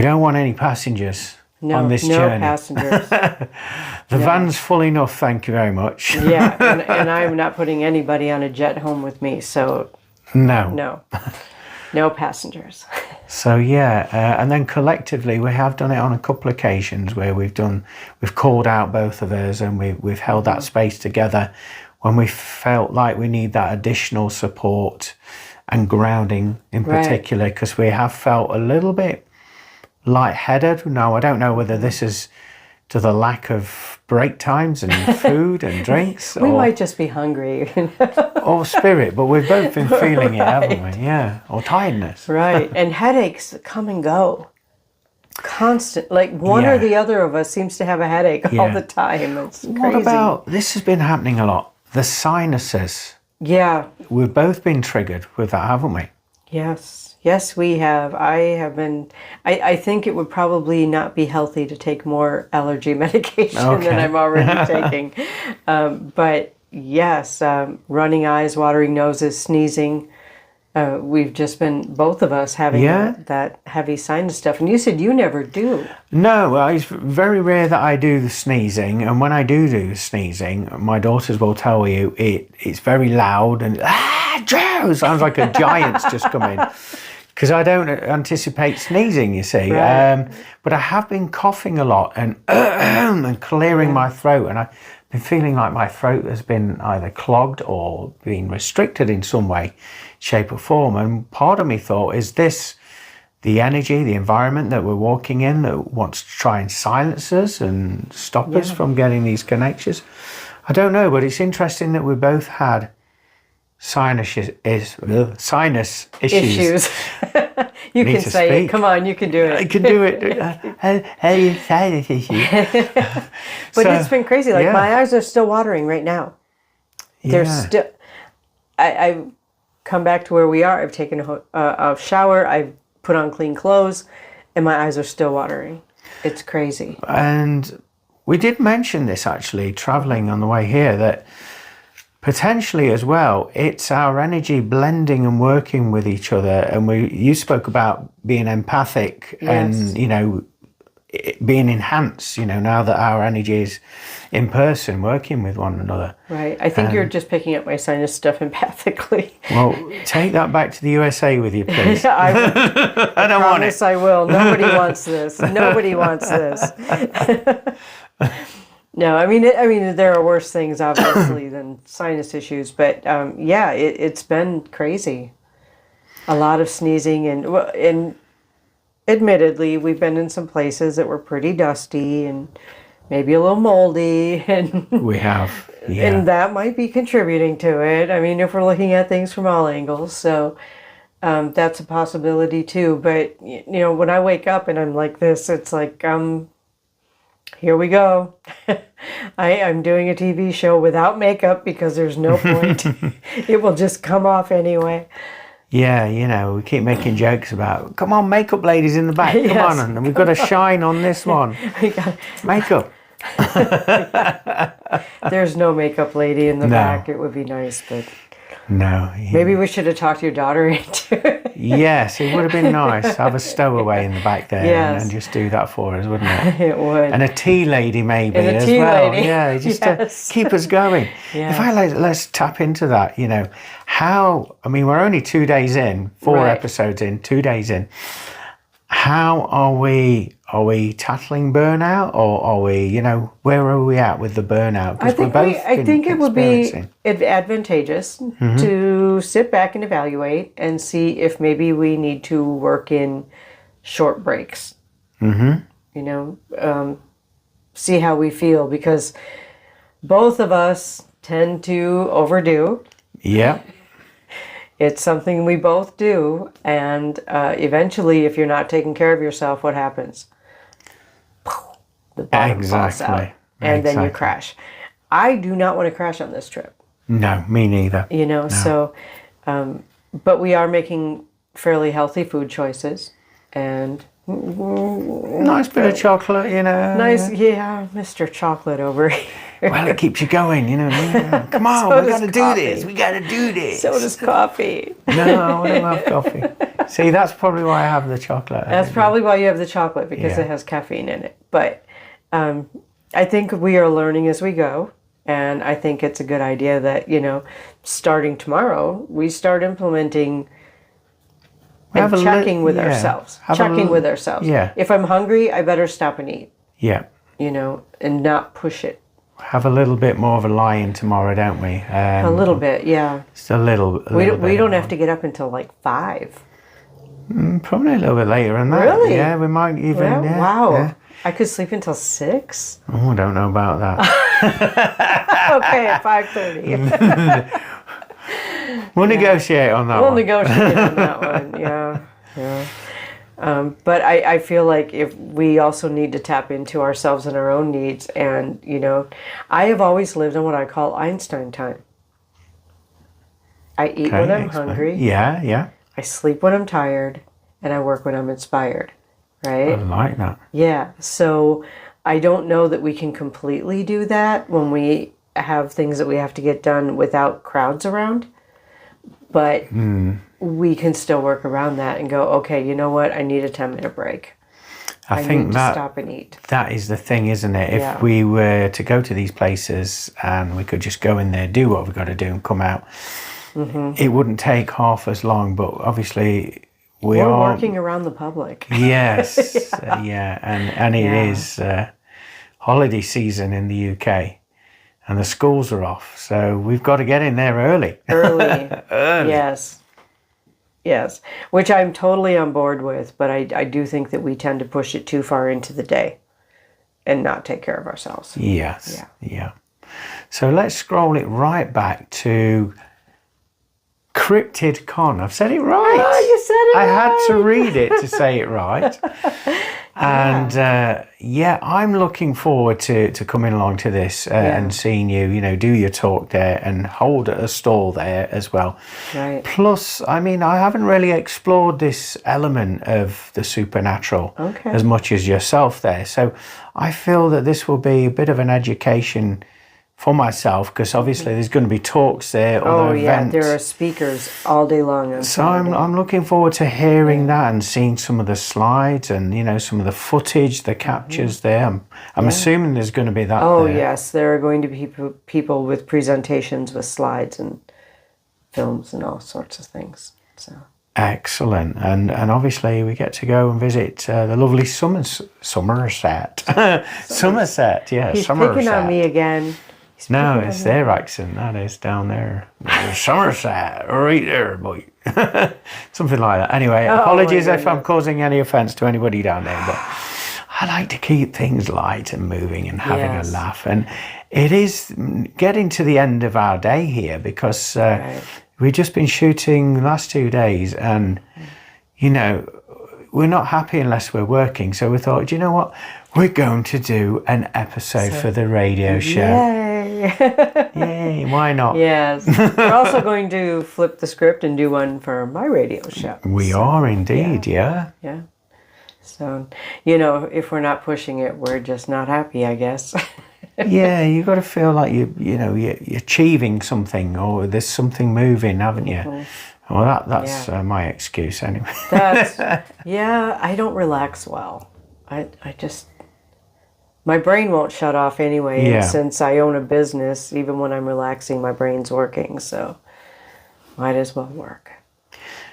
don't want any passengers on this journey. No passengers. The van's full enough, thank you very much. and I'm not putting anybody on a jet home with me, so no passengers. So and then collectively we have done it on a couple of occasions where we've called out both of us, and we've held that space together when we felt like we need that additional support and grounding in particular, because we have felt a little bit lightheaded. Now, I don't know whether this is to the lack of break times and food and drinks. We might just be hungry. Or spirit, but we've both been feeling it, haven't we? Yeah, or tiredness. And headaches come and go. Constant, like one or the other of us seems to have a headache all the time. It's crazy. What about, this has been happening a lot, the sinuses. We've both been triggered with that, haven't we? Yes, we have. I think it would probably not be healthy to take more allergy medication than I'm already taking. But yes, running eyes, watering noses, sneezing, we've just been, both of us, having that heavy sinus stuff. And you said you never do. No, well, it's very rare that I do the sneezing. And when I do the sneezing, my daughters will tell you it's very loud and Joe! Sounds like a giant's just come in. Because I don't anticipate sneezing, you see. Right. But I have been coughing a lot and and clearing my throat. And I've been feeling like my throat has been either clogged or been restricted in some way, shape or form. And part of me thought, is this the energy, the environment that we're walking in that wants to try and silence us and stop us from getting these connections? I don't know, but it's interesting that we both had sinus issues. You can say it. Come on, you can do it. I can do it. Sinus issues. But it's been crazy. Like my eyes are still watering right now. They're still. I've come back to where we are. I've taken a shower. I've put on clean clothes, and my eyes are still watering. It's crazy. And we did mention this actually, traveling on the way here, that potentially as well, it's our energy blending and working with each other. And you spoke about being empathic and, being enhanced, now that our energy is in person, working with one another. Right. I think you're just picking up my sinus stuff empathically. Well, take that back to the USA with you, please. I don't want it. I will. Nobody wants this. Nobody wants this. No, I mean, there are worse things, obviously, than sinus issues. But, it's been crazy. A lot of sneezing. And admittedly, we've been in some places that were pretty dusty and maybe a little moldy. And we have, and that might be contributing to it. I mean, if we're looking at things from all angles. So that's a possibility, too. But, when I wake up and I'm like this, it's like, here we go. I'm doing a TV show without makeup because there's no point. It will just come off anyway. Yeah, we keep making jokes about, come on, makeup ladies in the back, come on, and we've got to shine on this one. Makeup. There's no makeup lady in the back. It would be nice, but... No. Maybe we should have talked your daughter into it. Yes, it would have been nice. Have a stowaway in the back there and just do that for us, wouldn't it? It would. And a tea lady maybe as well. Lady. Yeah, just to keep us going. Yes. Let's tap into that, we're only 2 days in, 4 episodes in, 2 days in. How are we tackling burnout, or are we, where are we at with the burnout? I think it would be advantageous to sit back and evaluate and see if maybe we need to work in short breaks. See how we feel, because both of us tend to overdo. Yeah. It's something we both do, and eventually, if you're not taking care of yourself, what happens? The bottom falls out, and then you crash. I do not want to crash on this trip. No, me neither. So, but we are making fairly healthy food choices, and nice bit of chocolate, Nice, Mr. Chocolate over here. Well, it keeps you going, Come on, we got to do this. We got to do this. So does coffee. No, I don't have coffee. See, that's probably why I have the chocolate. That's probably why you have the chocolate, because it has caffeine in it. But I think we are learning as we go. And I think it's a good idea that, starting tomorrow, we start implementing and checking with ourselves. Yeah. If I'm hungry, I better stop and eat. Yeah. And not push it. Have a little bit more of a lie-in tomorrow, don't we? A little bit, yeah. Just a little we don't have to get up until like 5. Probably a little bit later than that. Really? Yeah, we might even. Well, yeah, wow. Yeah. I could sleep until 6. Oh, I don't know about that. Okay, at 5:30. We'll negotiate on that one. We'll negotiate on that one, yeah. But I feel like if we also need to tap into ourselves and our own needs. And, I have always lived on what I call Einstein time. I eat when I'm hungry. Yeah. I sleep when I'm tired. And I work when I'm inspired. Right? I like that. Yeah. So I don't know that we can completely do that when we have things that we have to get done without crowds around. but we can still work around that and go, okay, you know what? I need a 10-minute break. I think need to stop and eat. That is the thing, isn't it? If we were to go to these places and we could just go in there, do what we've got to do and come out, it wouldn't take half as long. But obviously, we're working around the public. Yes, and it is holiday season in the UK. And the schools are off, so we've got to get in there early. Early. Yes. Which I'm totally on board with, but I do think that we tend to push it too far into the day and not take care of ourselves. Yes. Yeah. So let's scroll it right back to Cryptid Con. I've said it right. Oh, you said it I right. had to read it to say it right. And I'm looking forward to coming along to this and seeing you, do your talk there and hold a stall there as well. Right. Plus, I mean, I haven't really explored this element of the supernatural as much as yourself there. So I feel that this will be a bit of an education for myself, because obviously there's going to be talks there. Events. There are speakers all day long. So I'm looking forward to hearing that and seeing some of the slides and some of the footage, the captures there. I'm assuming there's going to be that. Oh yes, there are going to be people with presentations with slides and films and all sorts of things. So excellent, and obviously we get to go and visit the lovely Somerset. Somerset, yeah. He's Somerset. picking on me again. No, it's their accent. That is down there. Somerset, right there, boy. Something like that. Anyway, apologies if I'm causing any offence to anybody down there, but I like to keep things light and moving and having a laugh. And it is getting to the end of our day here, because we've just been shooting the last 2 days, and we're not happy unless we're working. So we thought, you know what? We're going to do an episode for the radio show. Yay, why not? Yes. We're also going to flip the script and do one for my radio show. We are indeed, yeah. So, if we're not pushing it, we're just not happy, I guess. Yeah, you got to feel like you're achieving something, or there's something moving, haven't you? Well, that's my excuse anyway. I don't relax well. I just, my brain won't shut off anyway. And since I own a business, even when I'm relaxing, my brain's working. So might as well work.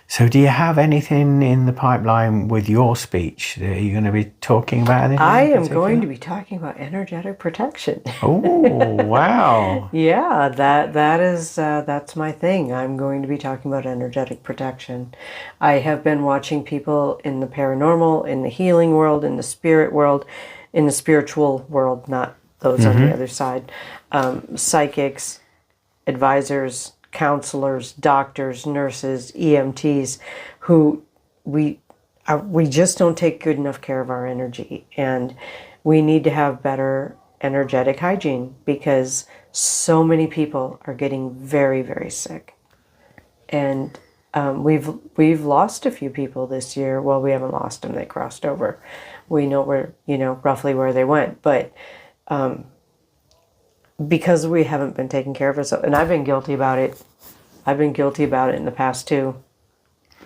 So do you have anything in the pipeline with your speech? Are you going to be talking about anything? I am going to be talking about energetic protection. Oh, wow. Yeah, that's my thing. I'm going to be talking about energetic protection. I have been watching people in the paranormal, in the healing world, in the spirit world, in the spiritual world, not those on the other side, psychics, advisors, counselors, doctors, nurses, EMTs, who we just don't take good enough care of our energy, and we need to have better energetic hygiene, because so many people are getting very, very sick, and we've lost a few people this year. Well, we haven't lost them; they crossed over. We know roughly where they went, but because we haven't been taking care of ourselves, and I've been guilty about it. I've been guilty about it in the past too.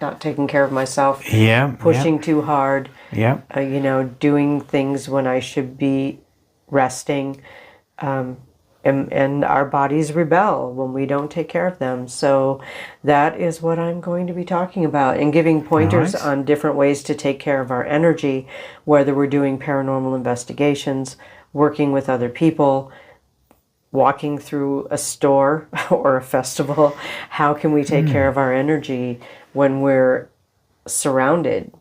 Not taking care of myself. Pushing too hard. Doing things when I should be resting. And our bodies rebel when we don't take care of them. So that is what I'm going to be talking about, and giving pointers on different ways to take care of our energy, whether we're doing paranormal investigations, working with other people, walking through a store or a festival. How can we take care of our energy when we're surrounded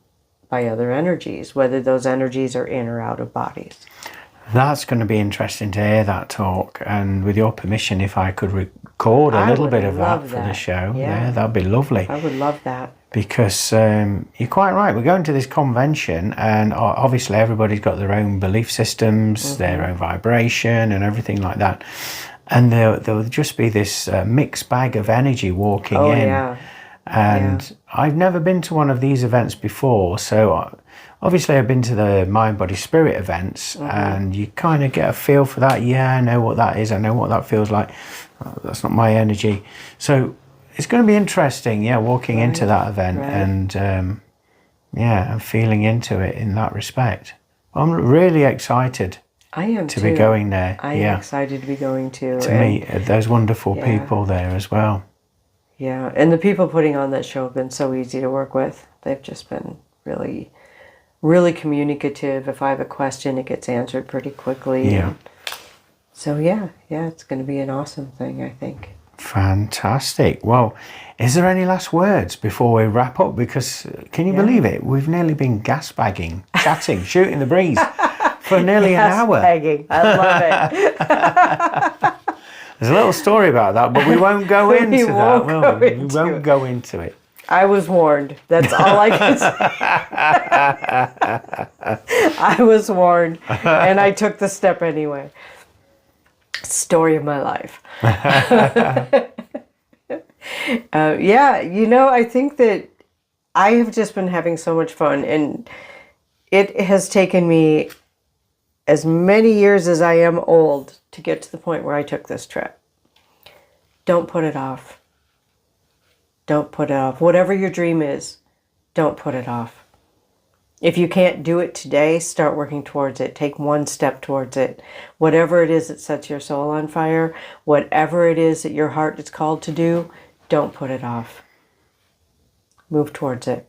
by other energies, whether those energies are in or out of bodies? That's going to be interesting to hear that talk, and with your permission, if I could record a little bit of that for the show, that'd be lovely. I would love that. Because you're quite right, we're going to this convention, and obviously everybody's got their own belief systems, their own vibration and everything like that, and there'll just be this mixed bag of energy walking in. And I've never been to one of these events before, so obviously I've been to the Mind, Body, Spirit events, and you kind of get a feel for that. I know what that is, I know what that feels like. That's not my energy. So it's going to be interesting, walking into that event and and feeling into it in that respect. I'm really excited. I am to be going there. I am excited to be going to meet those wonderful people there as well. Yeah, and the people putting on that show have been so easy to work with. They've just been really, really communicative. If I have a question, it gets answered pretty quickly. Yeah. So it's going to be an awesome thing, I think. Fantastic. Well, is there any last words before we wrap up? Because can you believe it? We've nearly been gas-bagging, chatting, shooting the breeze for nearly an hour. Gas-bagging. I love it. There's a little story about that, but we won't go into that, will we? We won't go into it. I was warned. That's all I can say. I was warned, and I took the step anyway. Story of my life. I think that I have just been having so much fun, and it has taken me as many years as I am old to get to the point where I took this trip. Don't put it off. Don't put it off. Whatever your dream is, don't put it off. If you can't do it today, start working towards it. Take one step towards it. Whatever it is that sets your soul on fire, whatever it is that your heart is called to do, don't put it off. Move towards it.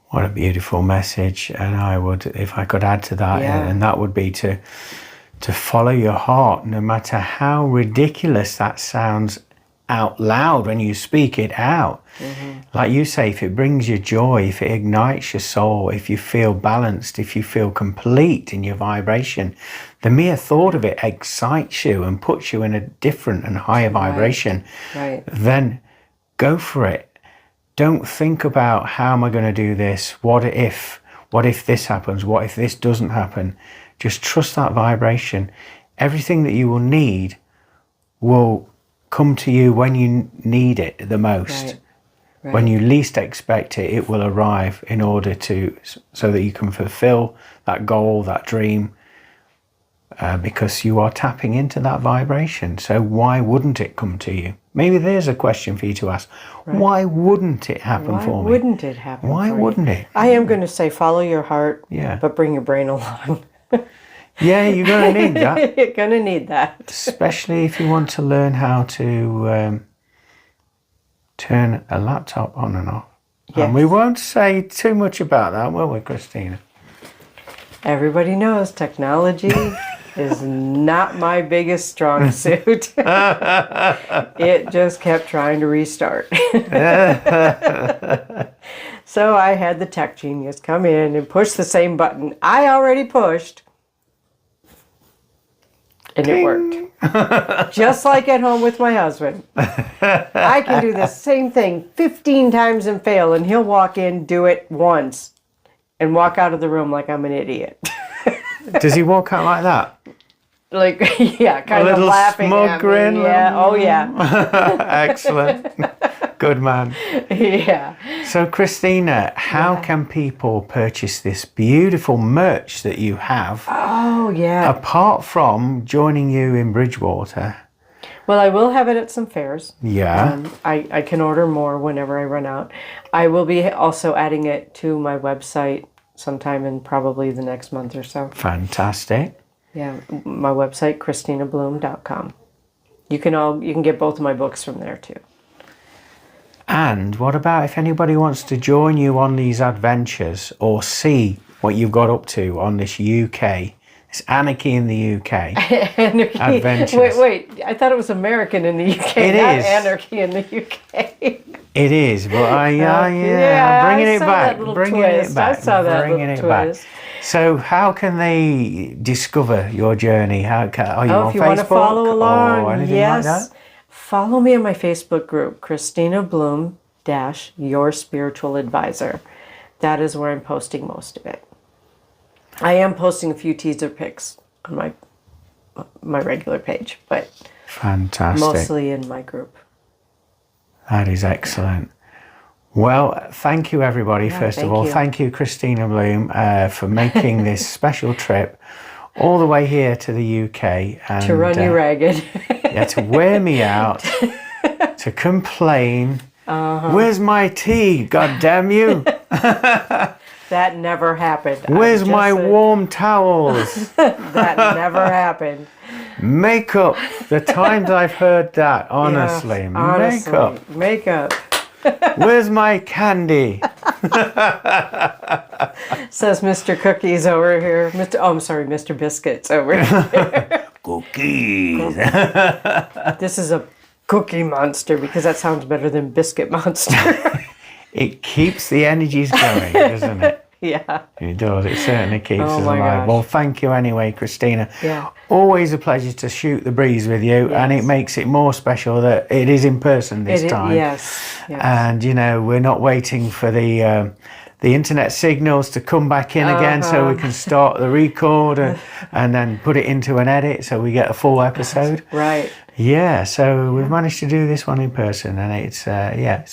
What a beautiful message. And I would, if I could add to that, and that would be to follow your heart, no matter how ridiculous that sounds out loud when you speak it out. Mm-hmm. Like you say, if it brings you joy, if it ignites your soul, if you feel balanced, if you feel complete in your vibration, the mere thought of it excites you and puts you in a different and higher vibration, then go for it. Don't think about how am I going to do this? What if this happens? What if this doesn't happen? Just trust that vibration. Everything that you will need will come to you when you need it the most. Right. When you least expect it, it will arrive in order so that you can fulfill that goal, that dream, because you are tapping into that vibration. So why wouldn't it come to you? Maybe there's a question for you to ask. Right. Why wouldn't it happen for me? Why wouldn't it happen Why wouldn't it? I am going to say follow your heart, but bring your brain along. Yeah, you're going to need that. You're going to need that. Especially if you want to learn how to turn a laptop on and off. Yes. And we won't say too much about that, will we, Christina? Everybody knows technology is not my biggest strong suit. It just kept trying to restart. So I had the tech genius come in and push the same button I already pushed. And it worked. Just like at home with my husband. I can do the same thing 15 times and fail, and he'll walk in, do it once, and walk out of the room like I'm an idiot. Does he walk out like that? Like, kind of laughing smug at grin. me. Yeah, oh yeah. Excellent. Good man. Yeah. So Christina, how can people purchase this beautiful merch that you have? Oh yeah. Apart from joining you in Bridgewater. Well, I will have it at some fairs. Yeah. I can order more whenever I run out. I will be also adding it to my website sometime in probably the next month or so. Fantastic. Yeah, my website, ChristinaBloom.com. You can get both of my books from there too. And what about if anybody wants to join you on these adventures or see what you've got up to on this UK, this Anarchy in the UK adventures? Wait, I thought it was American in the UK, not Anarchy in the UK. It is, but bringing it back. I saw that little twist. So how can they discover your journey? Are you on Facebook? If you want to follow along, or anything like that? Follow me on my Facebook group, Christina Bloom - Your Spiritual Advisor. That is where I'm posting most of it. I am posting a few teaser pics on my regular page, but fantastic. Mostly in my group. That is excellent. Well, thank you everybody. First of all, thank you Christina Bloom for making this special trip all the way here to the UK and to run you ragged. To wear me out, to complain. Where's my tea? God damn you! That never happened. Where's my warm towels? That never happened. Makeup. The times I've heard that, honestly. Yeah, honestly. Makeup. Where's my candy? Says Mr. Cookies over here. Mr. Biscuits over here. Cookies. This is a cookie monster because that sounds better than biscuit monster. It keeps the energies going, doesn't it? Yeah. It does. It certainly keeps us alive. Gosh. Well, thank you anyway, Christina. Yeah. Always a pleasure to shoot the breeze with you, and it makes it more special that it is in person this time. Yes. And, you know, we're not waiting for the internet signals to come back in again so we can start the record and then put it into an edit so we get a full episode. Right. Yeah, so we've managed to do this one in person, and it's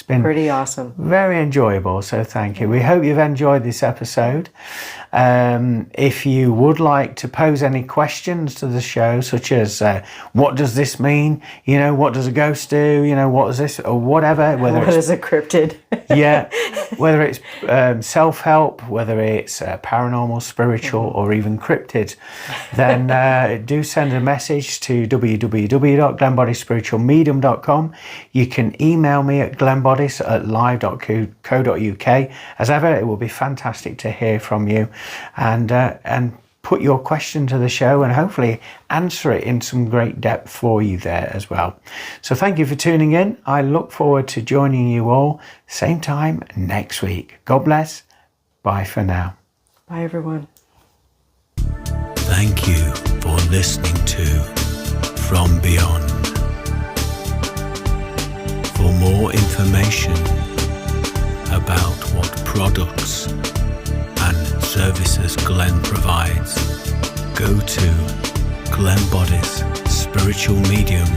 been pretty awesome. Very enjoyable, so thank you. We hope you've enjoyed this episode. If you would like to pose any questions to the show, such as what does this mean? You know, what does a ghost do? You know, what is this? Or whatever. What is a cryptid? Yeah, whether it's self-help, whether it's paranormal, spiritual, or even cryptids, then do send a message to www.glennboddicespiritualmedium.com. You can email me at glennboddice@live.co.uk. As ever, it will be fantastic to hear from you and put your question to the show and hopefully answer it in some great depth for you there as well. So thank you for tuning in. I look forward to joining you all same time next week. God bless. Bye for now. Bye, everyone. Thank you for listening to From Beyond. For more information about what products and services Glenn provides, go to Glenn Boddice Spiritual Medium